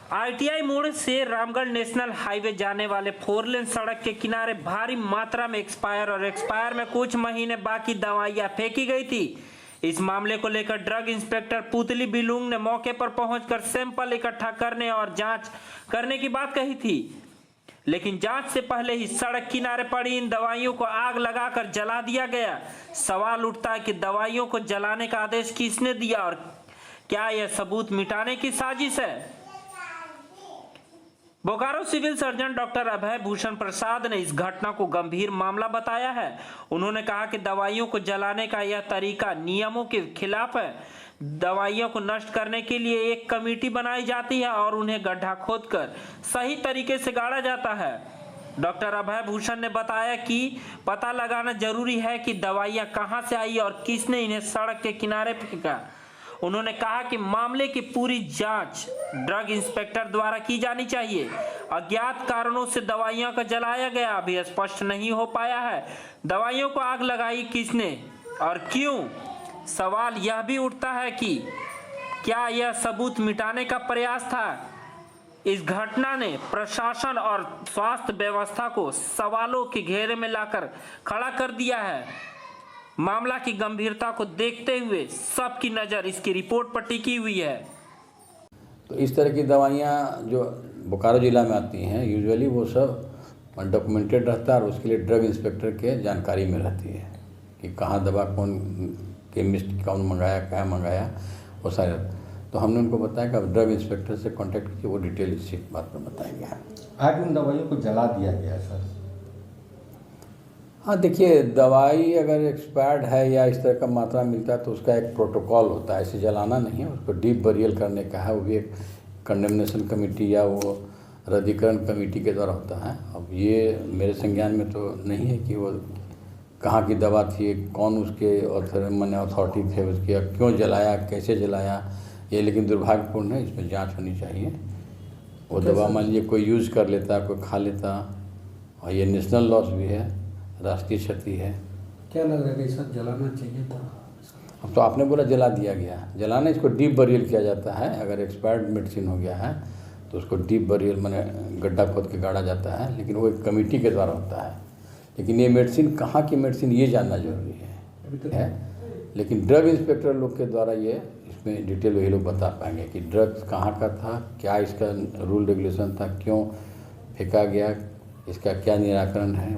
ITI मोड़ से Ramgarh national highway जाने वाले 4 लेन सड़क के किनारे भारी मात्रा में एक्सपायर में कुछ महीने बाकी दवाइयां फेंकी गई थी। इस मामले को लेकर ड्रग इंस्पेक्टर पुतली बिलुंग ने मौके पर पहुंचकर सैंपल इकट्ठा करने और जांच करने की बात कही थी, लेकिन जांच से पहले ही सड़क किनारे पड़ी इन दवाइयों को आग लगाकर जला दिया गया। सवाल उठता है कि दवाइयों को जलाने का आदेश किसने दिया और क्या यह सबूत मिटाने की साजिश है। बोकारो सिविल सर्जन डॉक्टर अभय भूषण प्रसाद ने इस घटना को गंभीर मामला बताया है। उन्होंने कहा कि दवाइयों को जलाने का यह तरीका नियमों के खिलाफ है। दवाइयों को नष्ट करने के लिए एक कमेटी बनाई जाती है और उन्हें गड्ढा खोदकर सही तरीके से गाड़ा जाता है। डॉक्टर अभय भूषण ने बताया कि पता लगाना जरूरी है कि दवाइयां कहां से आई और किसने इन्हें सड़क के किनारे फेंका। उन्होंने कहा कि मामले की पूरी जांच ड्रग इंस्पेक्टर द्वारा की जानी चाहिए। अज्ञात कारणों से दवाइयों का जलाया गया अभी स्पष्ट नहीं हो पाया है। दवाइयों को आग लगाई किसने और क्यों? सवाल यह भी उठता है कि क्या यह सबूत मिटाने का प्रयास था। इस घटना ने प्रशासन और स्वास्थ्य व्यवस्था को सवालों के घेरे में लाकर खड़ा कर दिया है। मामला की गंभीरता को देखते हुए सबकी नज़र इसकी रिपोर्ट पर टिकी हुई है। तो इस तरह की दवाइयाँ जो बोकारो जिला में आती हैं यूजुअली वो सब डॉक्यूमेंटेड रहता है और उसके लिए ड्रग इंस्पेक्टर के जानकारी में रहती है कि कहाँ दवा कौन केमिस्ट कौन मंगाया क्या मंगाया वो सारे। तो हमने उनको बताया कि अब ड्रग इंस्पेक्टर से कांटेक्ट कीजिए, वो डिटेल इसी बात पर बताएंगे। आज उन दवाइयों को जला दिया गया सर। हाँ देखिए, दवाई अगर एक्सपायर्ड है या इस तरह का मात्रा मिलता है तो उसका एक प्रोटोकॉल होता है, ऐसे जलाना नहीं है, उसको डीप बरियल करने का है। वो भी एक कंडेमनेशन कमेटी या वो रद्दीकरण कमेटी के द्वारा होता है। अब ये मेरे संज्ञान में तो नहीं है कि वो कहाँ की दवा थी, कौन उसके अथॉरिटी थे उसके, क्यों जलाया, कैसे जलाया, ये लेकिन दुर्भाग्यपूर्ण है। इसमें जाँच होनी चाहिए। वो दवा मान लीजिए कोई यूज़ कर लेता, कोई खा लेता, और ये नेशनल लॉस भी है, राष्ट्रीय क्षति है। क्या लग रहा है कि सर जलाना चाहिए था? अब तो आपने बोला जला दिया गया, जलाना इसको डीप बरियल किया जाता है। अगर एक्सपायर्ड मेडिसिन हो गया है तो उसको डीप बरियल माने गड्ढा खोद के गाड़ा जाता है, लेकिन वो एक कमेटी के द्वारा होता है। लेकिन ये मेडिसिन कहाँ की मेडिसिन ये जानना जरूरी है। लेकिन ड्रग इंस्पेक्टर लोग के द्वारा ये इसमें डिटेल वही लोग बता पाएंगे कि ड्रग्स कहाँ का था, क्या इसका रूल रेगुलेशन था, क्यों फेंका गया, इसका क्या निराकरण है।